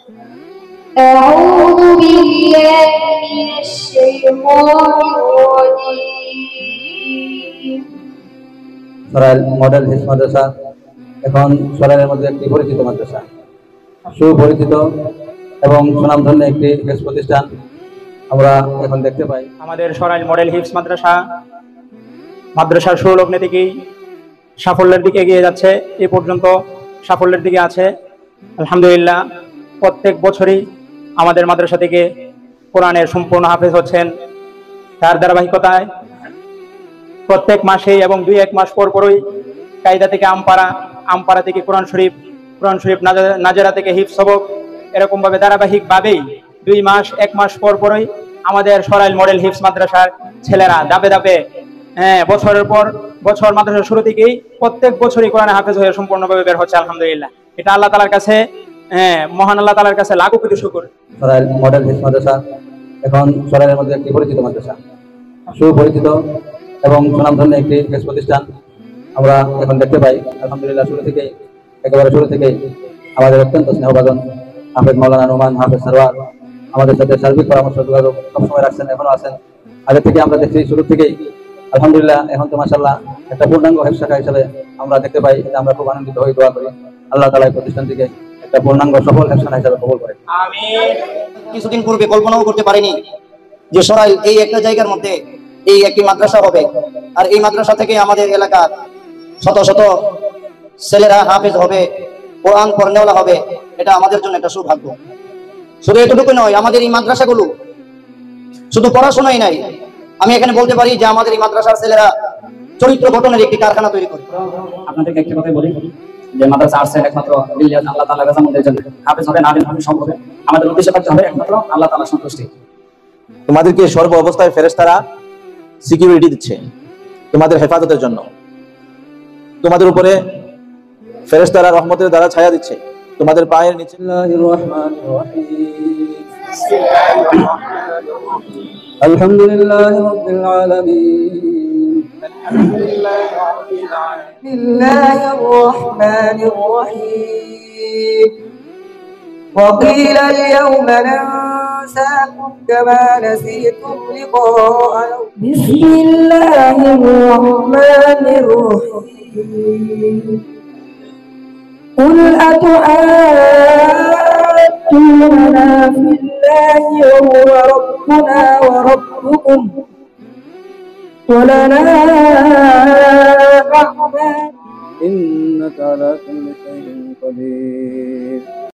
أعوذ بالله من الشيطان الرجيم Sarail model হিফজ মাদ্রাসা এখন সরাইলের মধ্যে একটি পরিচিত মাদ্রাসা, সুপরিচিত এবং সুনামধন্য একটি হিফজ প্রতিষ্ঠান আমরা এখন দেখতে পাই। আমাদের সরাইল মডেল হিফজ মাদ্রাসার সুলগ্নে থেকেই সাফল্যের দিকে এগিয়ে যাচ্ছে, এ পর্যন্ত সাফল্যের দিকে আছে আলহামদুলিল্লাহ। প্রত্যেক বছরই আমাদের মাদ্রাসা থেকে কোরআনের সম্পূর্ণ হাফেজ হচ্ছেন। তার ধারাবাহিকতায় প্রত্যেক মাসেই এবং 2-1 মাস পর পরই কায়দা থেকে আমপাড়া থেকে কোরআন শরীফ নাজেরা থেকে হিফজ সবক, এরকম ভাবে ধারাবাহিকভাবেই 2 মাস 1 মাস পর পরই আমাদের সরাইল মডেল হিফজ মাদ্রাসার ছেলেরা ধাপে ধাপে বছরের পর বছর মাদ্রাসার শুরু থেকেই প্রত্যেক বছরই কোরআনে হাফেজ হয়ে সম্পূর্ণভাবে বের হচ্ছে আলহামদুলিল্লাহ। এটা আল্লাহ তাআলার কাছে, মহান আল্লাহ তাআলার কাছে লাখো কোটি শুকর। সরাইল মডেল হিফজ মাদ্রাসা এখন সরাইলের মধ্যে একটি পরিচিত মাদ্রাসা, সুপরিচিত এবং সুনামধন্য একটি হিফজ প্রতিষ্ঠান আমরা এখন দেখতে পাই আলহামদুলিল্লাহ। একেবারে শুরু থেকেই আমাদের অত্যন্ত স্নেহভাজন হাফেজ মাওলানা নোমান হাফেজ সরওয়ার আমাদের সাথে সার্বিক পরামর্শ যোগাযোগ সবসময় রাখছেন, এখনো আছেন। আগে থেকে আমরা দেখছি শুরু থেকেই আলহামদুলিল্লাহ। এখন তো মাশাআল্লাহ একটা পূর্ণাঙ্গ হিফজ শাখা হিসেবে আমরা দেখতে পাই, এটা আমরা খুব আনন্দিত হই, দোয়া করি আল্লাহ তাআলা এই প্রতিষ্ঠানটিকে একটা পূর্ণাঙ্গ সফল হিফজ শাখা হিসেবে কবুল করে। আমিন। কিছুদিন পূর্বে কল্পনাও করতে পারিনি যে সরাইল এই একটা জায়গার মধ্যে এই একটি মাদ্রাসা হবে, আর এই মাদ্রাসা থেকে আমাদের এলাকার শত শত ছেলেরা হাফেজ হবে, কোরআন পড়নেওয়ালা হবে। এটা আমাদের জন্য একটা সৌভাগ্য। শুধু এতটুকু নয়, আমাদের এই মাদ্রাসাগুলো শুধু পড়াশোনাই নাই, আমি এখানে বলতে পারি যে আমাদের এই মাদ্রাসার ছেলেরা চরিত্র গঠনের একটি কারখানা তৈরি করে। আপনাদেরকে একটা কথাই বলি যে মাদ্রাসা আসছে একমাত্র আল্লাহ তাআলার রাজামন্দের জন্য। হাফেজ হবে না হবে সব হবে, আমাদের উদ্দেশ্য থাকতে হবে একমাত্র আল্লাহ তাআলার সন্তুষ্টি। তোমাদেরকে সর্ব অবস্থায় ফেরেশতারা সিকিউরিটি দিচ্ছে তোমাদের হেফাজতের জন্য। তোমাদের উপরে ফেরেশতারা রহমতের দ্বারা ছায়া দিচ্ছে, তোমাদের পায়ের নিচে। আলহামদুলিল্লাহি রাব্বিল আলামিন। বিসমিল্লাহির রহমানির রহিম। وقيل اليوم ننساكم كما نسيتم لقاء بسم الله الرحمن الرحيم. قل أتحاجوننا في الله وهو ربنا وربكم ولنا